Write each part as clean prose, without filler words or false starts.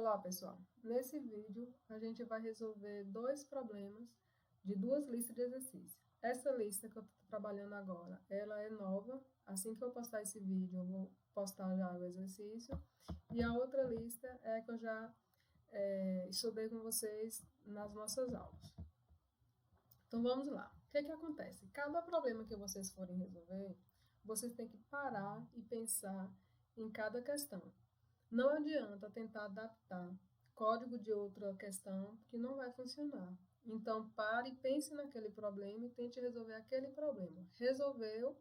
Olá, pessoal. Nesse vídeo, a gente vai resolver dois problemas de duas listas de exercício. Essa lista que eu estou trabalhando agora, ela é nova. Assim que eu postar esse vídeo, eu vou postar já o exercício. E a outra lista é a que eu já estudei com vocês nas nossas aulas. Então, vamos lá. O que acontece? Cada problema que vocês forem resolver, vocês têm que parar e pensar em cada questão. Não adianta tentar adaptar código de outra questão que não vai funcionar. Então, pare e pense naquele problema e tente resolver aquele problema. Resolveu,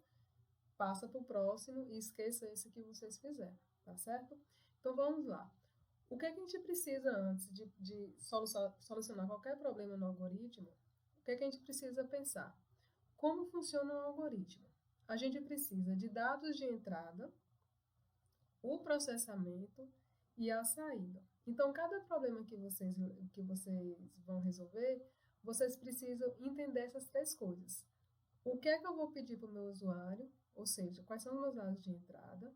passa para o próximo e esqueça esse que vocês fizeram, tá certo? Então, vamos lá. O que a gente precisa antes de solucionar qualquer problema no algoritmo? O que a gente precisa pensar? Como funciona o algoritmo? A gente precisa de dados de entrada, o processamento e a saída. Então, cada problema que vocês vão resolver, vocês precisam entender essas três coisas. O que é que eu vou pedir para o meu usuário? Ou seja, quais são os meus dados de entrada?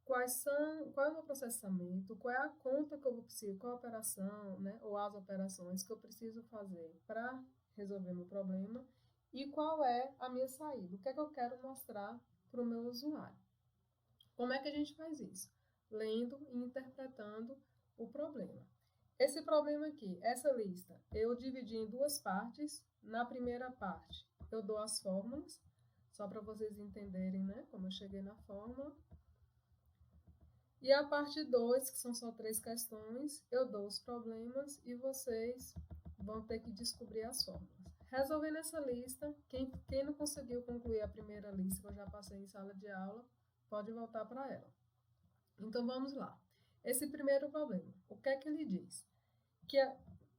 Qual é o meu processamento? Qual é a conta que eu vou precisar? Qual a operação, né? Ou as operações que eu preciso fazer para resolver meu problema? E qual é a minha saída? O que é que eu quero mostrar para o meu usuário? Como é que a gente faz isso? Lendo e interpretando o problema. Esse problema aqui, essa lista, eu dividi em duas partes. Na primeira parte, eu dou as fórmulas, só para vocês entenderem, né, como eu cheguei na fórmula. E a parte 2, que são só 3 questões, eu dou os problemas e vocês vão ter que descobrir as fórmulas. Resolvendo essa lista, quem não conseguiu concluir a primeira lista, que eu já passei em sala de aula, pode voltar para ela. Então, vamos lá. Esse primeiro problema, o que é que ele diz?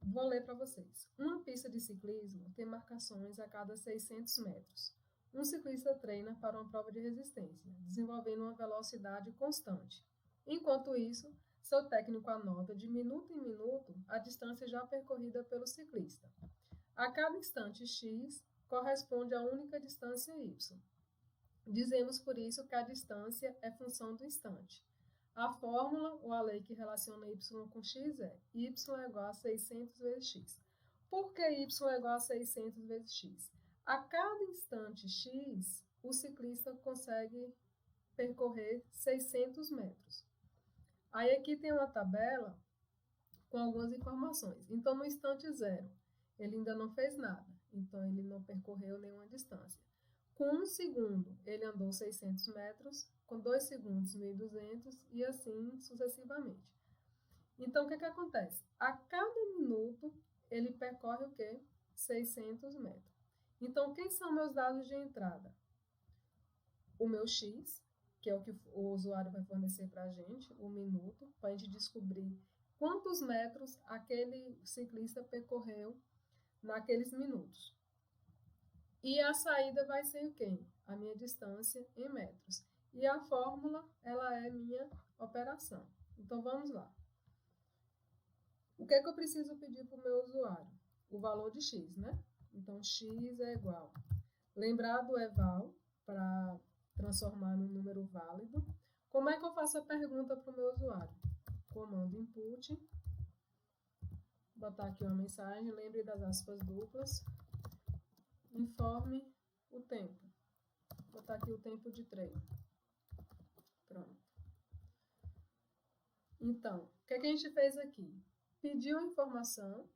Vou ler para vocês. Uma pista de ciclismo tem marcações a cada 600 metros. Um ciclista treina para uma prova de resistência, desenvolvendo uma velocidade constante. Enquanto isso, seu técnico anota de minuto em minuto a distância já percorrida pelo ciclista. A cada instante x corresponde à única distância y. Dizemos, por isso, que a distância é função do instante. A fórmula, ou a lei que relaciona y com x é y é igual a 600 vezes x. Por que y é igual a 600 vezes x? A cada instante x, o ciclista consegue percorrer 600 metros. Aí aqui tem uma tabela com algumas informações. Então, no instante zero, ele ainda não fez nada. Então, ele não percorreu nenhuma distância. Com 1 segundo, ele andou 600 metros, com 2 segundos, 1.200 e assim sucessivamente. Então, o que acontece? A cada minuto, ele percorre o quê? 600 metros. Então, quem são meus dados de entrada? O meu x, que é o que o usuário vai fornecer para a gente, o minuto, para a gente descobrir quantos metros aquele ciclista percorreu naqueles minutos. E a saída vai ser quem? A minha distância em metros. E a fórmula, ela é minha operação. Então, vamos lá. O que é que eu preciso pedir para o meu usuário? O valor de x, né? Então, x é igual. Lembrar do eval para transformar num número válido. Como é que eu faço a pergunta para o meu usuário? Comando input. Vou botar aqui uma mensagem. Lembre das aspas duplas. Informe o tempo. Vou botar aqui o tempo de treino. Pronto. Então, o que a gente fez aqui? Pediu a informação,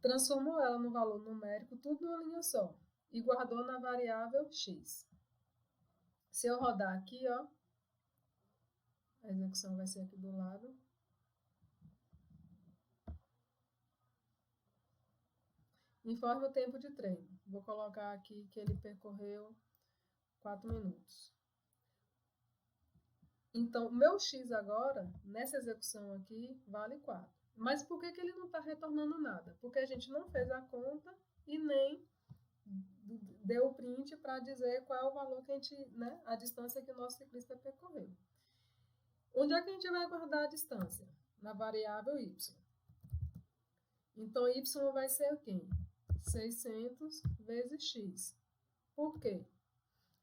transformou ela no valor numérico, tudo numa linha só, e guardou na variável x. Se eu rodar aqui, ó, a execução vai ser aqui do lado. Informe o tempo de treino. Vou colocar aqui que ele percorreu 4 minutos. Então, o meu x agora, nessa execução aqui, vale 4. Mas por que ele não está retornando nada? Porque a gente não fez a conta e nem deu o print para dizer qual é o valor que a gente, né, a distância que o nosso ciclista percorreu. Onde é que a gente vai guardar a distância? Na variável y. Então, y vai ser o quê? 600 vezes x. Por quê?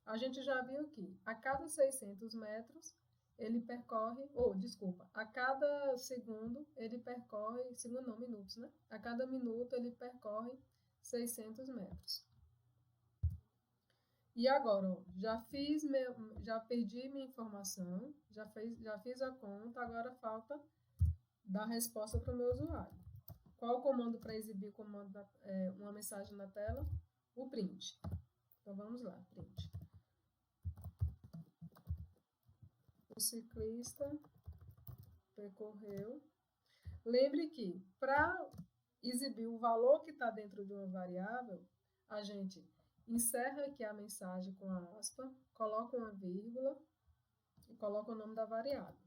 A gente já viu que a cada 600 metros, ele percorre, desculpa, a cada segundo ele percorre, segundo não, minutos, né? A cada minuto ele percorre 600 metros. E agora, ó, já perdi minha informação, já fiz a conta, agora falta dar resposta para o meu usuário. Qual o comando para exibir uma mensagem na tela? O print. Então, vamos lá, print. O ciclista percorreu. Lembre que, para exibir o valor que está dentro de uma variável, a gente encerra aqui a mensagem com a aspa, coloca uma vírgula e coloca o nome da variável.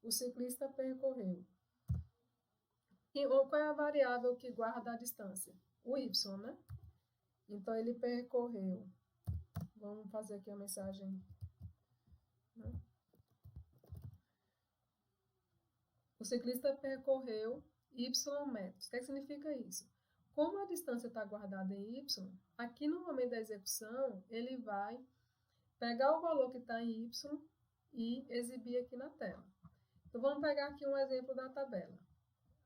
O ciclista percorreu. Qual é a variável que guarda a distância? O y, né? Então, ele percorreu. Vamos fazer aqui a mensagem, né? O ciclista percorreu y metros. O que significa isso? Como a distância está guardada em y, aqui no momento da execução, ele vai pegar o valor que está em y e exibir aqui na tela. Então, vamos pegar aqui um exemplo da tabela.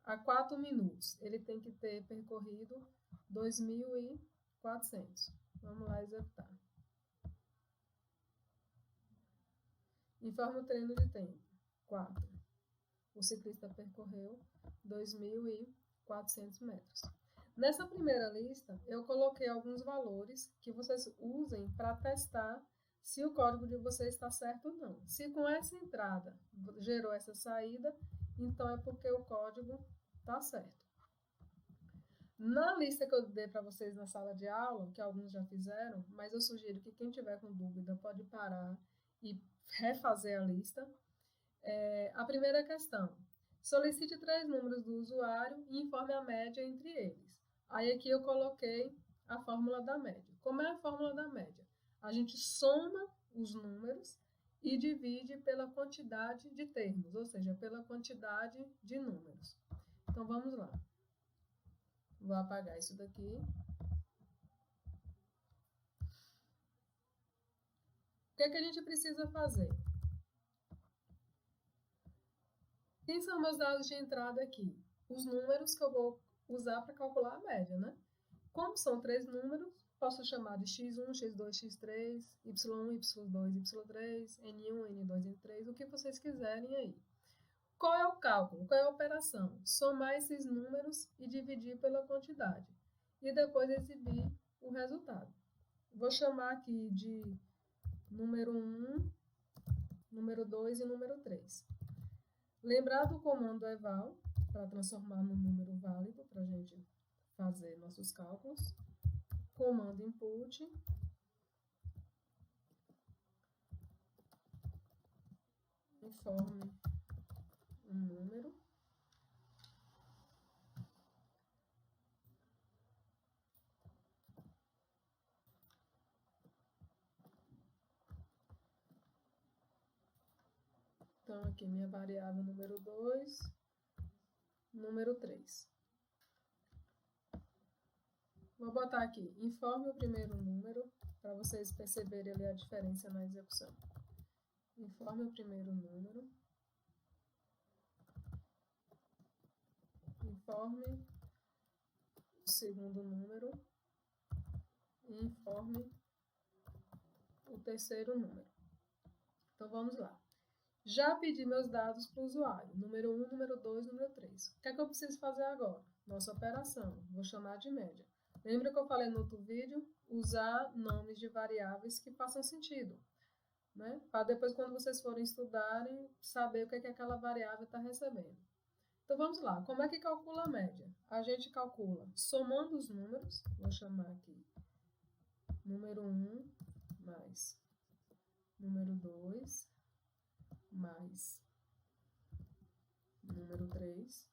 A 4 minutos, ele tem que ter percorrido 2.400. Vamos lá executar. Informe o treino de tempo. 4. O ciclista percorreu 2.400 metros. Nessa primeira lista, eu coloquei alguns valores que vocês usem para testar se o código de vocês está certo ou não. Se com essa entrada gerou essa saída, então é porque o código está certo. Na lista que eu dei para vocês na sala de aula, que alguns já fizeram, mas eu sugiro que quem tiver com dúvida pode parar e refazer a lista. A primeira questão: solicite 3 números do usuário e informe a média entre eles. Aí aqui eu coloquei a fórmula da média. Como é a fórmula da média? A gente soma os números e divide pela quantidade de termos, ou seja, pela quantidade de números. Então, vamos lá. Vou apagar isso daqui. O que é que a gente precisa fazer? Quem são meus dados de entrada aqui? Os números que eu vou usar para calcular a média, né? Como são 3 números, posso chamar de x1, x2, x3, y1, y2, y3, n1, n2, n3, o que vocês quiserem aí. Qual é o cálculo? Qual é a operação? Somar esses números e dividir pela quantidade. E depois exibir o resultado. Vou chamar aqui de número 1, número 2 e número 3. Lembrar do comando eval, para transformar num número válido, para a gente fazer nossos cálculos. Comando input. Informe um número. Então, aqui minha variável número 2, número 3. Vou botar aqui, informe o primeiro número, para vocês perceberem ali a diferença na execução. Informe o primeiro número. Informe o segundo número. E informe o terceiro número. Então, vamos lá. Já pedi meus dados para o usuário, número 1, número 2, número 3. O que é que eu preciso fazer agora? Nossa operação, vou chamar de média. Lembra que eu falei no outro vídeo? Usar nomes de variáveis que façam sentido, né? Para depois, quando vocês forem estudarem, saber o que é que aquela variável está recebendo. Então, vamos lá. Como é que calcula a média? A gente calcula somando os números, vou chamar aqui número 1 mais número 2 mais número 3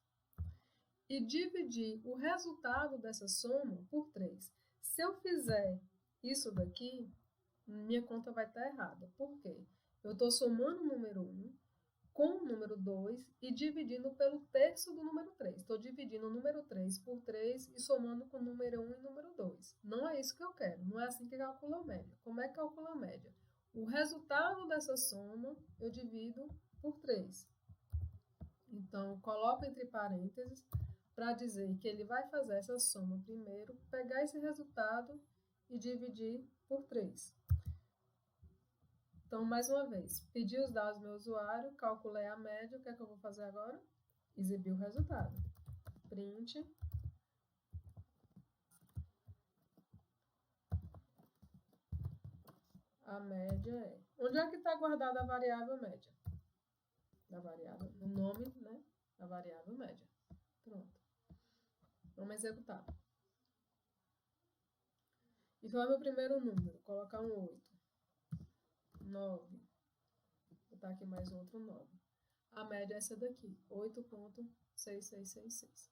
e dividir o resultado dessa soma por 3. Se eu fizer isso daqui, minha conta vai estar errada. Por quê? Eu estou somando o número 1 com o número 2 e dividindo pelo terço do número 3. Estou dividindo o número 3 por 3 e somando com o número 1 e o número 2. Não é isso que eu quero, não é assim que calcula a média. Como é que calcula a média? O resultado dessa soma eu divido por 3. Então, coloco entre parênteses para dizer que ele vai fazer essa soma primeiro, pegar esse resultado e dividir por 3. Então, mais uma vez, pedi os dados do meu usuário, calculei a média, o que é que eu vou fazer agora? Exibir o resultado. Print. A média é... Onde é que está guardada a variável média? Da variável, no nome, né, da variável média. Pronto. Vamos executar. Então, é meu primeiro número. Colocar um 8. 9. Vou botar aqui mais um outro 9. A média é essa daqui, 8,6666.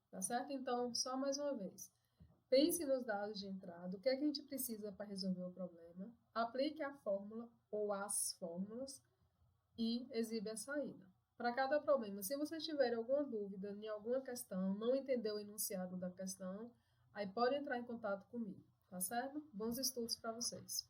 Tá certo? Então, só mais uma vez. Pense nos dados de entrada, o que é que a gente precisa para resolver o problema, aplique a fórmula ou as fórmulas e exibe a saída. Para cada problema, se vocês tiverem alguma dúvida em alguma questão, não entendeu o enunciado da questão, aí pode entrar em contato comigo, tá certo? Bons estudos para vocês!